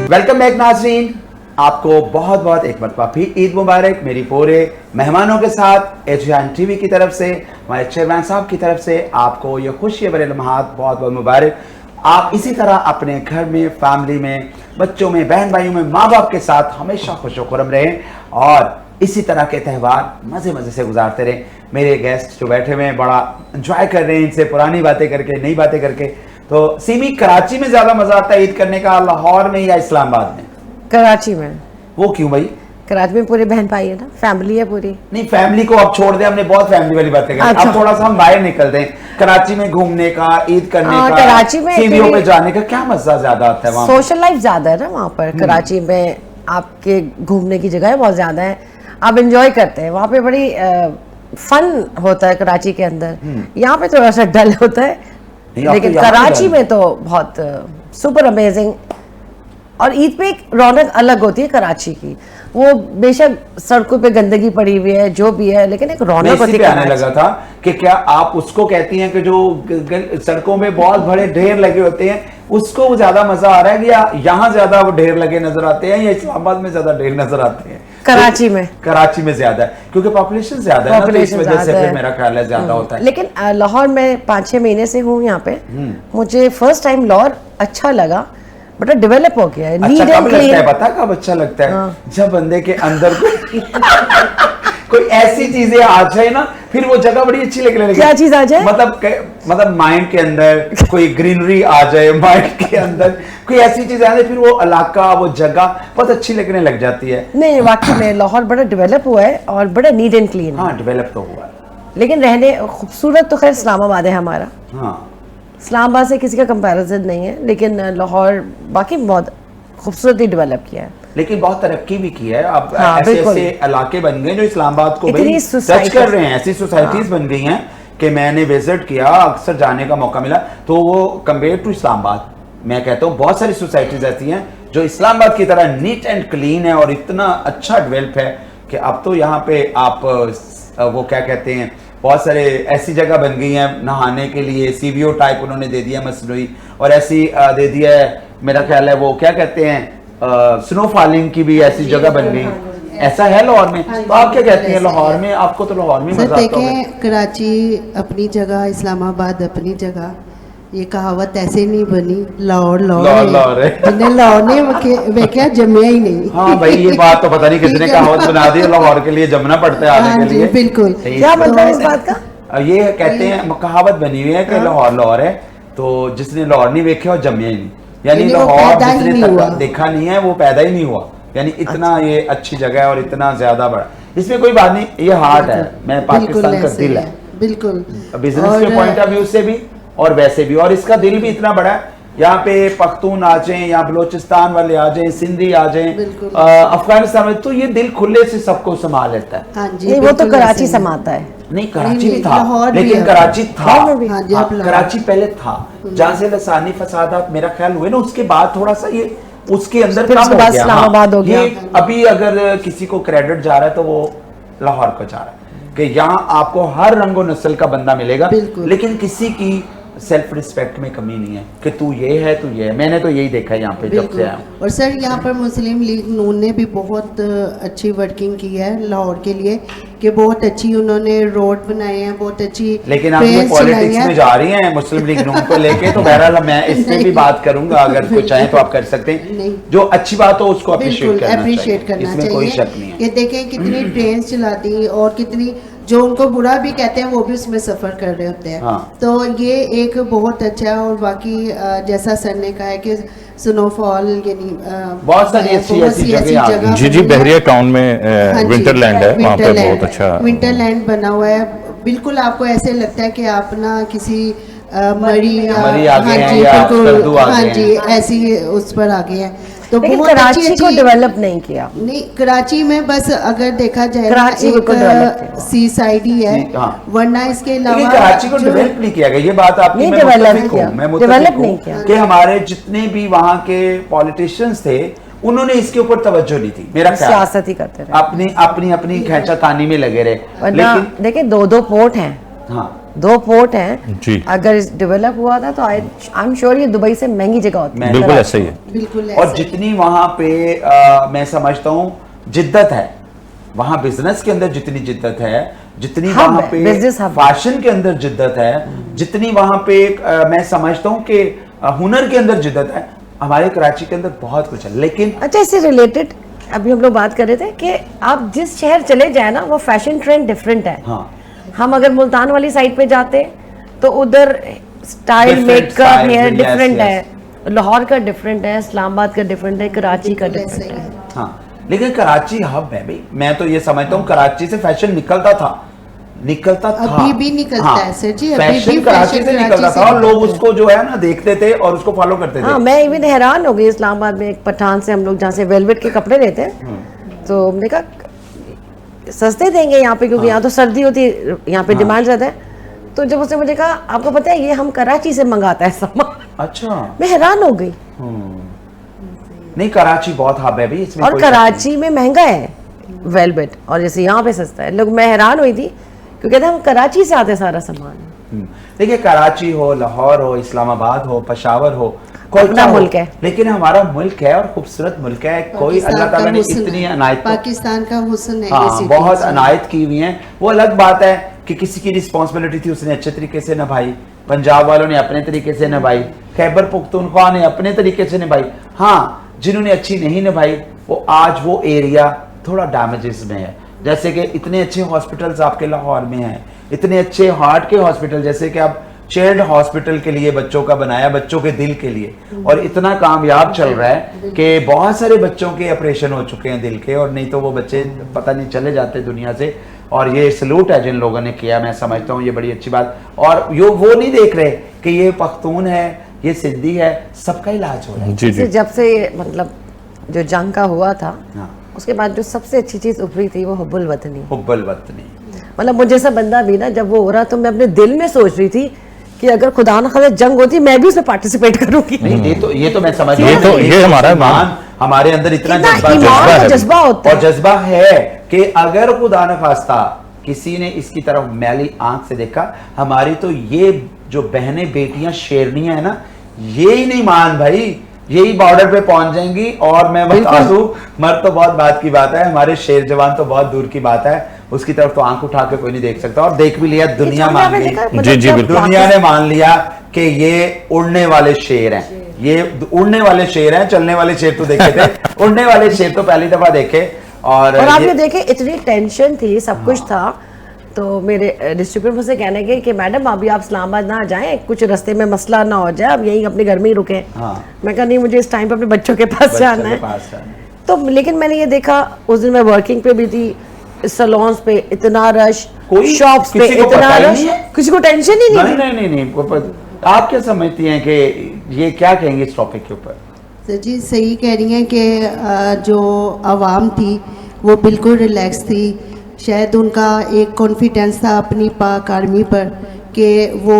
Welcome back नाज़रीन, आपको बहुत बहुत एक मरतबा फिर ईद मुबारक मेरी पूरे मेहमानों के साथ एशियन टीवी की तरफ से, हमारे चेयरमैन साहब की तरफ से आपको ये खुशी भरे लम्हात बहुत बहुत मुबारक। आप इसी तरह अपने घर में, फैमिली में, बच्चों में, बहन भाइयों में, माँ बाप के साथ हमेशा खुश खुरम रहें और इसी तरह के त्यौहार मज़े मज़े से गुजारते रहें। मेरे गेस्ट जो बैठे हुए हैं बड़ा एंजॉय कर रहे हैं, इनसे पुरानी बातें करके, नई बातें करके। तो सीमी, कराची में ज़्यादा मज़ा आता है ईद करने का, लाहौर में या इस्लामाबाद में? कराची में। वो क्यों भाई? कराची में पूरे बहन भाई है ना, फैमिली है पूरी। नहीं, फैमिली को अब छोड़ दें, हमने बहुत फैमिली वाली बातें करी। अच्छा। अब थोड़ा सा हम बाहर निकलते हैं। कराची में घूमने का, ईद करने का, कराची में सीमियों पे जाने का क्या मजा ज्यादा आता है? वहाँ सोशल लाइफ ज्यादा है ना वहाँ पर। कराची में आपके घूमने की जगह बहुत ज्यादा है, आप एंजॉय करते हैं वहाँ पे, बड़ी फन होता है कराची के अंदर। यहाँ पे थोड़ा सा डल होता है, लेकिन कराची में तो बहुत सुपर अमेजिंग। और ईद पे एक रौनक अलग होती है कराची की। वो बेशक सड़कों पे गंदगी पड़ी हुई है, जो भी है, लेकिन एक रौनक होती है। आने लगा था कि क्या आप उसको कहती हैं कि जो सड़कों में बहुत बड़े ढेर लगे होते हैं, उसको ज्यादा मजा आ रहा है, या यहाँ ज्यादा वो ढेर लगे नजर आते हैं, या इस्लामाबाद में ज्यादा ढेर नजर आते हैं? कराची में। कराची में ज्यादा है क्योंकि पॉपुलेशन ज्यादा है ना, तो इस वजह से फिर मेरा ख्याल है ज्यादा होता है। लेकिन लाहौर में 5-6 महीने से हूँ यहाँ पे। मुझे फर्स्ट टाइम लाहौर अच्छा लगा, बड़ा डेवलप हो गया है। अच्छा कब लगता है? पता कब अच्छा लगता है? जब बंदे के अंदर कोई ऐसी चीजें आ जाए ना, फिर वो जगह बड़ी अच्छी लगने लगे। क्या चीज आ जाए? मतलब माइंड के अंदर कोई ग्रीनरी आ जाए, माइंड के अंदर कोई ऐसी चीज आ जाए, फिर वो इलाका, वो जगह बहुत अच्छी लगने लग जाती है। नहीं, वाकई में लाहौर बड़ा डेवलप हुआ है और बड़ा नीट एंड क्लीन। हाँ, डेवलप तो हुआ है, लेकिन रहने खूबसूरत तो खैर इस्लामाबाद है हमारा। हाँ, इस्लामाबाद से किसी का कंपैरिजन नहीं है, लेकिन लाहौर बाकी बहुत खूबसूरती डेवलप किया है, लेकिन बहुत तरक्की भी की है। अब हाँ, ऐसे इलाके बन गए जो इस्लामाबाद को टच कर रहे हैं। ऐसी सोसाइटीज बन गई हैं कि मैंने विजिट किया, अक्सर जाने का मौका मिला, तो वो कंपेयर टू इस्लामाबाद, मैं कहता हूँ बहुत सारी सोसाइटीज ऐसी हैं जो इस्लामाबाद की तरह नीट एंड क्लीन है और इतना अच्छा डेवलप है कि अब तो यहाँ पे आप वो क्या कहते हैं, बहुत सारे ऐसी जगह बन गई हैं नहाने के लिए, सीवीओ टाइप उन्होंने दे दिया मसनूई, और ऐसी दे दिया है, मेरा ख्याल है वो क्या कहते हैं, स्नो फॉलिंग की भी ऐसी जगह बन गई। ऐसा है लाहौर में? तो आप क्या कहते हैं लाहौर में? आपको तो लाहौर में मजा आता है? कराची अपनी जगह, इस्लामाबाद अपनी जगह। ये कहावत ऐसे नहीं बनी, लाहौर लाहौर है, जिन्हें लाहौर ने वे क्या जमया ही नहीं। हाँ भाई, ये बात तो पता नहीं किसने कहावत बना दी, लाहौर के लिए जमना पड़ता है आने के लिए। बिल्कुल। क्या मतलब है इस बात का? ये कहते हैं, कहावत बनी हुई है कि लाहौर लाहौर है, तो जिसने लाहौर नहीं देखे और जमया ही नहीं, यानी लाहौर जिसने देखा नहीं है वो पैदा ही नहीं हुआ। यानी इतना ये अच्छी जगह है और इतना ज्यादा बड़ा, इसमें कोई बात नहीं, ये हार्ट है, मैं पाकिस्तान का दिल है, बिल्कुल, बिजनेस के पॉइंट ऑफ व्यू से भी और वैसे भी, और इसका दिल भी इतना बड़ा है। यहाँ पे पख्तून आ जाएं या बलोचिस्तान वाले आ जाएं, सिंधी आ जाएं, अफगानिस्तान में, तो ये दिल खुले से सबको संभाल लेता है। हाँ जी, नहीं, वो तो कराची समाता है। नहीं, कराची भी था, लेकिन कराची था, कराची पहले था, जहाँ से लसानी फसादात मेरा ख्याल हुए ना, उसके बाद थोड़ा सा ये उसके अंदर कम हो गया। इस्लामाबाद हो गया। ये अभी अगर किसी को क्रेडिट जा रहा है तो वो लाहौर को जा रहा है कि यहाँ आपको हर रंगो नस्ल का बंदा मिलेगा, लेकिन किसी की सेल्फ रिस्पेक्ट में कमी नहीं है कि तू ये है, तू ये है। मैंने तो यही देखा है यहाँ पे जब से आया हूँ। और सर, यहाँ पर मुस्लिम लीग नून ने भी बहुत अच्छी वर्किंग की है लाहौर के लिए, कि बहुत अच्छी उन्होंने रोड बनाए हैं, बहुत अच्छी। लेकिन आप ये पॉलिटिक्स में जा रही हैं मुस्लिम लीग नून को लेके, तो बहरहाल मैं इसमें भी बात करूंगा, अगर कोई चाहे तो आप कर सकते हैं। जो अच्छी बात हो उसको अप्रिशिएट करना चाहिए, इसमें कोई शक नहीं है। ये देखें कितनी ट्रेन चलाती और कितनी, जो उनको बुरा भी कहते हैं वो भी उसमें सफर कर रहे होते हैं। हाँ। तो ये एक बहुत अच्छा है। और बाकी जैसा सर ने कहा है कि स्नोफॉल, यानी बहुत सारी ऐसी जगह। जी, बहरिया टाउन में विंटरलैंड है, वहाँ पे बहुत अच्छा विंटरलैंड बना हुआ है। बिल्कुल आपको ऐसे लगता है कि आप ना किसी मरी या हाँ जी ऐसी उस पर आ गए हैं। तो बहुत कराची को डेवलप नहीं किया। नहीं, कराची में बस अगर देखा जाए एक सी साइड ही है, वरना इसके अलावा कराची को डेवलप नहीं किया गया। ये बात आपकी डेवलप नहीं किया कि हमारे जितने भी वहाँ के पॉलिटिशियंस थे उन्होंने इसके ऊपर तवज्जो नहीं थी। मेरा ख्याल सियासत ही करते रहे, अपनी खैंचातानी में लगे रहे। लेकिन देखिए 2 पोर्ट हैं हाँ 2 पोर्ट हैं जी। अगर डेवलप हुआ था तो आई एम श्योर ये दुबई से महंगी जगह होती है। बिल्कुल ऐसा ही है। बिल्कुल और ऐसे। जितनी वहां पे मैं समझता हूँ जिद्दत है, वहां बिजनेस के अंदर जितनी जिद्दत है, जितनी हब वहां है, पे business hub। फैशन के अंदर जिद्दत है, जितनी वहां पे मैं समझता हूँ कि हुनर के अंदर जिद्दत है, हमारे कराची के अंदर बहुत कुछ है। लेकिन अच्छा, इससे रिलेटेड अभी हम लोग बात कर रहे थे कि आप जिस शहर चले जाए ना वो फैशन ट्रेंड डिफरेंट है। हाँ हम अगर मुल्तान वाली साइड पे जाते तो उधर style Different makeup styles, hair yes, different yes। है, लाहौर का डिफरेंट है, इस्लामाबाद का डिफरेंट है, कराची का बिल्कुल ऐसे डिफरेंट ही है। है। हाँ, लेकिन कराची हब है भाई। मैं तो ये समझता हूँ कराची से फैशन निकलता था। अभी भी निकलता है सर जी, अभी फैशन भी कराची फैशन से कराची निकलता से था और लोग निकलता है। उसको जो है ना देखते थे और उसको फॉलो करते थे। हाँ, मैं इवन हैरान हो गई। इस्लामाबाद में एक पठान से हम लोग जहाँ से वेलवेट के कपड़े लेते हैं, तो हमने कहा सस्ते देंगे यहाँ पे क्योंकि यहाँ तो सर्दी होती है, यहाँ पे डिमांड ज़्यादा है। तो जब उसने मुझे कहा आपको पता है ये हम कराची से मंगाता है सामान, अच्छा। मैं हैरान हो गई। नहीं, कराची बहुत हब है भाई, इसमें और कोई शक कराची में महंगा है वेलवेट और जैसे यहाँ पे सस्ता है। लोग, मैं हैरान हुई थी क्योंकि कहते हैं हम कराची से आते सारा सामान। देखिए कराची हो, लाहौर हो, इस्लामाबाद हो, पेशावर हो, कोयटा अपना हो, मुल्क है। लेकिन हमारा मुल्क है और खूबसूरत मुल्क है। कोई अल्लाह ताला ने इतनी अनायत पाकिस्तान का हुस्न है ये हाँ सिटी बहुत से। अनायत की हुई है। वो अलग बात है कि किसी की रिस्पॉन्सिबिलिटी थी, उसने अच्छे तरीके से निभाई, पंजाब वालों ने अपने तरीके से निभाई, खैबर पख्तूनख्वा ने अपने तरीके से निभाई। हाँ, जिन्होंने अच्छी नहीं निभाई वो आज वो एरिया थोड़ा डैमेजेस में है। जैसे कि इतने अच्छे हॉस्पिटल्स आपके लाहौर में हैं, इतने अच्छे हार्ट के हॉस्पिटल, जैसे कि आप चाइल्ड हॉस्पिटल के लिए बच्चों का बनाया, बच्चों के दिल के लिए, और इतना कामयाब चल रहा है कि बहुत सारे बच्चों के ऑपरेशन हो चुके हैं दिल के, और नहीं तो वो बच्चे पता नहीं चले जाते दुनिया से। और ये सलूट है जिन लोगों ने किया, मैं समझता हूँ ये बड़ी अच्छी बात। और यो वो नहीं देख रहे कि ये पख्तून है, ये सिंधी है, सबका इलाज हो रहा है। जी जी। जब से ये मतलब जो जंग का हुआ था, हाँ, उसके बाद जो सबसे अच्छी चीज उभरी थी वो हुब्बुल वतनी। हुब्बुल वतनी। मतलब मुझे जैसा बंदा भी ना, जब वो हो रहा तो मैं अपने दिल में सोच रही थी कि अगर खुदा न खास्ता जंग होती मैं भी उसमें पार्टिसिपेट करूंगी। नहीं, ये तो मैं समझ ये तो ये हमारा ईमान, हमारे अंदर इतना इतना जज्बा ईमान है और जज्बा होता और है। जज्बा है कि अगर खुदा न खास्ता किसी ने इसकी तरफ मैली आंख से देखा, हमारी तो ये जो बहनें बेटियां शेरनियां है ना, ये ही नहीं मान भाई, यही बॉर्डर पे पहुंच जाएंगी। और मैं बता दूं, मर तो बहुत बात की बात है, हमारे शेर जवान तो बहुत दूर की बात है, उसकी तरफ तो आंख उठा के कोई नहीं देख सकता। और देख भी लिया, दुनिया मान ली, जी, जी, बिल्कुल। दुनिया ने मान लिया कि ये उड़ने वाले शेर हैं, ये उड़ने वाले शेर हैं। चलने वाले शेर तो देखे थे, उड़ने वाले शेर तो पहली दफा देखे। और आप ये देखें, इतनी टेंशन थी, सब कुछ था। तो मेरे डिस्ट्रीब्यूटर मुझसे कहने गए कि मैडम अभी आप इस्लामाबाद ना जाएं, कुछ रास्ते में मसला ना हो जाए, आप यहीं अपने घर में ही रुके। हाँ। मैं कहा नहीं, मुझे इस टाइम पे अपने बच्चों के पास जाना है। तो लेकिन मैंने ये देखा, उस दिन मैं वर्किंग पे भी थी, सैलून्स पे इतना रश, कोई शॉप्स पे किसी को इतना पता ही रश, नहीं है। किसी को टेंशन ही नहीं। नहीं, आप क्या समझती हैं कि ये क्या कहेंगे इस टॉपिक के ऊपर? सर जी सही कह रही हैं कि जो आवाम थी वो बिल्कुल रिलैक्स थी। शायद उनका एक कॉन्फिडेंस था अपनी पाक आर्मी पर कि वो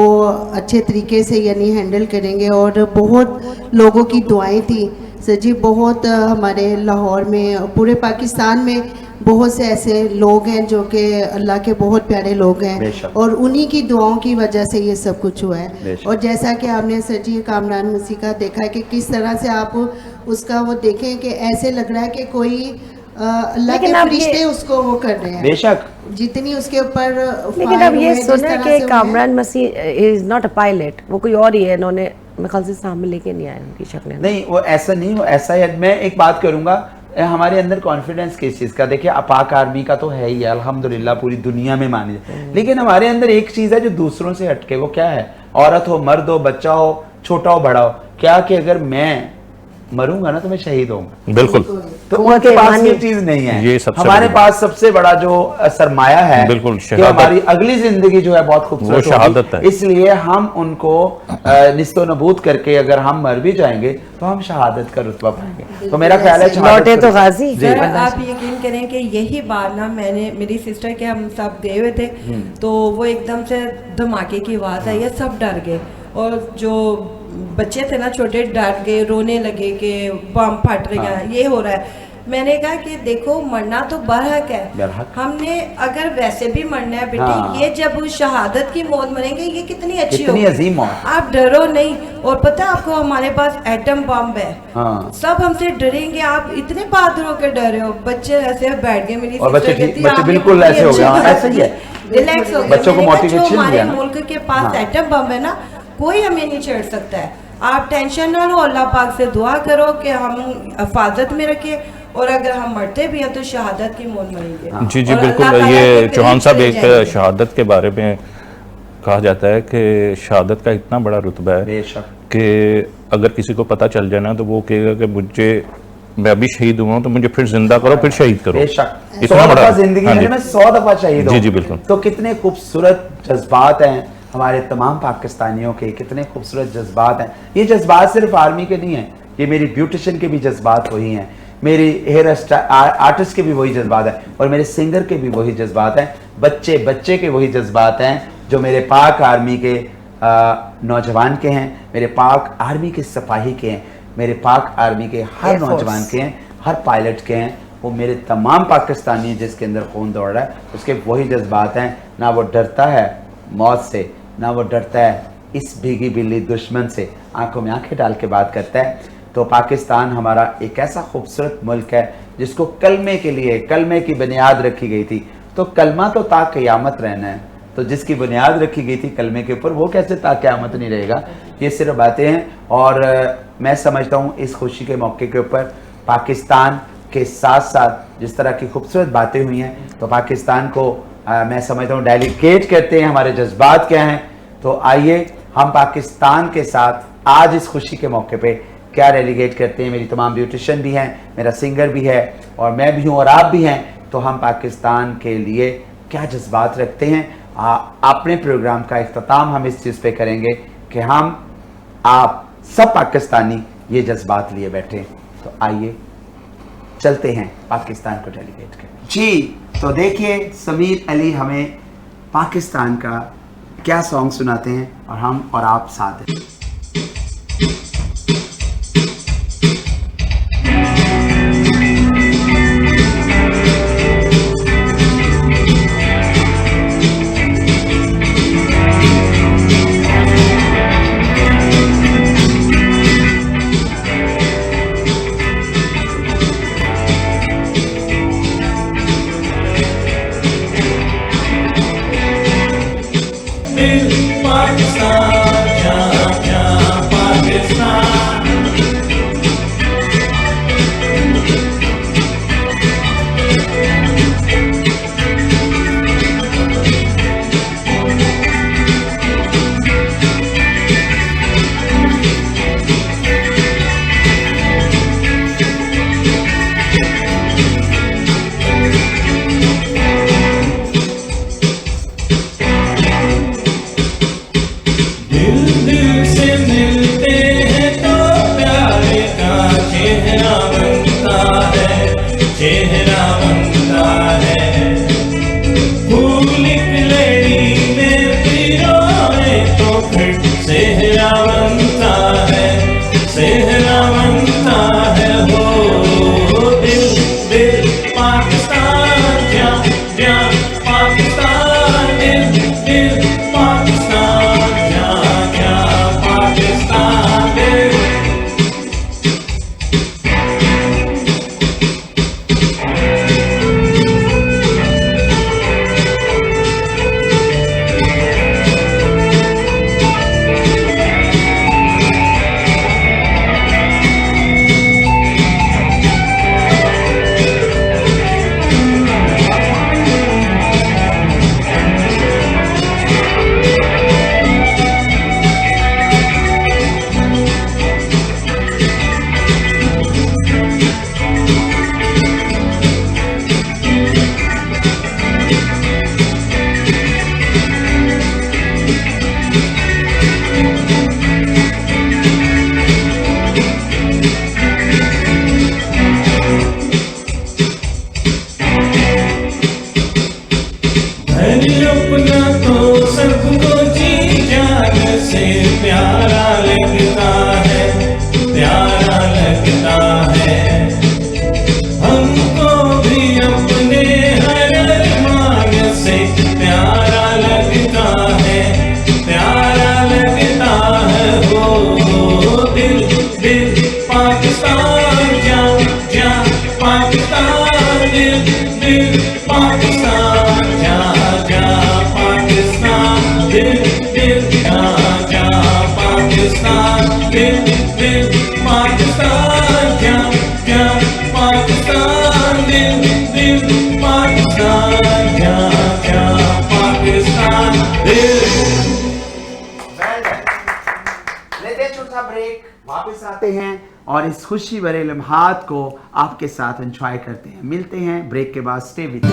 अच्छे तरीके से यानी हैंडल करेंगे, और बहुत लोगों की दुआएं थी सर जी। बहुत हमारे लाहौर में, पूरे पाकिस्तान में बहुत से ऐसे लोग हैं जो कि अल्लाह के बहुत प्यारे लोग हैं, और उन्हीं की दुआओं की वजह से ये सब कुछ हुआ है। और जैसा कि आपने सर जी कामरान मसीह का देखा है कि किस तरह से आप उसका वो देखें कि ऐसे लग रहा है कि कोई अल्लाह के फरिश्ते उसको वो कर रहे हैं, बेशक जितनी उसके ऊपर। लेकिन अब ये सुना कि कामरान मसीह इज नॉट अ पायलट, वो कोई और ही है। इन्होंने मेरे ख्याल से सामने लेके नहीं आए उनकी शक्लें। नहीं, वो ऐसा नहीं, वो ऐसा है। मैं एक बात करूंगा, हमारे अंदर कॉन्फिडेंस किस चीज़ का? देखिए, पाक आर्मी का तो है ही है, अल्हम्दुलिल्लाह पूरी दुनिया में मानी जाए। लेकिन हमारे अंदर एक चीज़ है जो दूसरों से हटके, वो क्या है? औरत हो, मर्द हो, बच्चा हो, छोटा हो, बड़ा हो, क्या कि अगर मैं मरूंगा ना तो मैं शहीद होऊंगा। बिल्कुल। तो उनके पास ये चीज नहीं है। ये सबसे हमारे पास सबसे बड़ा जो सरमाया है, बिल्कुल, कि हमारी अगली जिंदगी जो है बहुत खूबसूरत शहादत है। इसलिए हम उनको निस्तो नबूद करके अगर हम मर भी जाएंगे तो हम शहादत का रुतबा पाएंगे। तो मेरा ख्याल है लौटे तो गाजी। आप यकीन करें कि यही बात ना, मैंने मेरी सिस्टर के हम सब गए हुए थे, तो वो एकदम से धमाके की आवाज़ आई है, सब डर गए। और जो बच्चे थे ना छोटे, डर गए, रोने लगे कि बम फट रहे हैं, ये हो रहा है। मैंने कहा कि देखो मरना तो बरहक है, बरहक। हमने अगर वैसे भी मरना है बेटे, हाँ। ये जब शहादत की मौत मरेंगे ये कितनी अच्छी कितनी होगी, अजीम मौत। आप डरो नहीं। और पता है आपको हमारे पास एटम बम है, हाँ। सब हमसे डरेंगे, आप इतने बहादुर होकर डर रहे हो। बच्चे ऐसे बैठ गए, मेरी और बच्चे सिस्टर ठीक, कहती, बच्चे आप ये बिल्कुल बड़ी ऐसे हो अच्छी गए, हाँ, बात ऐसे ही है। रिलैक्स हो गए। बच्चों को मैंने कहा, motivation जो हमारे दिया ना। मुल्क के पास हाँ। एटम बम है ना, कोई हमें नहीं छेड़ सकता है। आप टेंशन ना लो, अल्लाह पाक से दुआ करो कि हम हिफाजत में रखें, और अगर हम मरते भी हैं तो शहादत की मौत मरेंगे। जी जी और बिल्कुल। अल्लाह ताला ये के करीब चौहान साहब चले एक जाएंगे। शहादत के बारे में कहा जाता है कि शहादत का इतना बड़ा रुतबा है बेशक। कि अगर किसी को पता चल जाए ना तो वो कहेगा कि मुझे, मैं अभी शहीद हुआ हूं तो मुझे फिर जिंदा करो, फिर शहीद करो। बेशक। इतना 100 बड़ा। दफा जिंदगी हाँ जी। में मैं 100 दफा शहीद हूं। जी जी बिल्कुल। तो कितने खूबसूरत जज्बात हैं हमारे तमाम पाकिस्तानियों के, कितने खूबसूरत जज्बात हैं। ये जज्बात सिर्फ आर्मी के नहीं हैं, ये मेरी ब्यूटिशियन के भी जज्बात वही हैं, मेरी हेयर आर्टिस्ट के भी वही जज्बात हैं, और मेरे सिंगर के भी वही जज्बात हैं, बच्चे बच्चे के वही जज्बात हैं जो मेरे पाक आर्मी के नौजवान के हैं, मेरे पाक आर्मी के सिपाही के हैं, मेरे पाक आर्मी के हर Air Force। नौजवान के हैं, हर पायलट के हैं। वो मेरे तमाम पाकिस्तानी जिसके अंदर खून दौड़ रहा है उसके वही जज्बात हैं। ना वो डरता है मौत से, ना वो डरता है इस भीगी बिल्ली दुश्मन से, आंखों में आंखें डाल के बात करता है। तो पाकिस्तान हमारा एक ऐसा खूबसूरत मुल्क है जिसको कलमे के लिए, कलमे की बुनियाद रखी गई थी। तो कलमा तो ता क़यामत रहना है, तो जिसकी बुनियाद रखी गई थी कलमे के ऊपर, वो कैसे ता क़यामत नहीं रहेगा। ये सिर्फ बातें हैं। और मैं समझता हूँ इस खुशी के मौके के ऊपर पाकिस्तान के साथ साथ जिस तरह की खूबसूरत बातें हुई हैं, तो पाकिस्तान को मैं समझता हूँ डेलीकेट करते हैं, हमारे जज्बात क्या हैं। तो आइए हम पाकिस्तान के साथ आज इस खुशी के मौके पे क्या डेलीगेट करते हैं। मेरी तमाम ब्यूटिशियन भी हैं, मेरा सिंगर भी है, और मैं भी हूँ और आप भी हैं। तो हम पाकिस्तान के लिए क्या जज्बात रखते हैं। अपने प्रोग्राम का इख्तिताम हम इस चीज़ पे करेंगे कि हम आप सब पाकिस्तानी ये जज्बात लिए बैठे। तो आइए चलते हैं पाकिस्तान को डेलीगेट करने। जी तो देखिए समीर अली हमें पाकिस्तान का क्या सॉन्ग सुनाते हैं, और हम और आप साथ हैं। पाकिस्तान जहाँ जहाँ पाकिस्तान दिल दिल जहाँ जहाँ पाकिस्तान दिल दिल पाकिस्तान जहाँ जहाँ पाकिस्तान दिल दिल पाकिस्तान जहाँ जहाँ पाकिस्तान दिल। लेते हैं छोटा ब्रेक, वापस आते हैं और इस खुशी भरे लम्हात को आपके साथ एंजॉय करते हैं। मिलते हैं ब्रेक के बाद, स्टे विद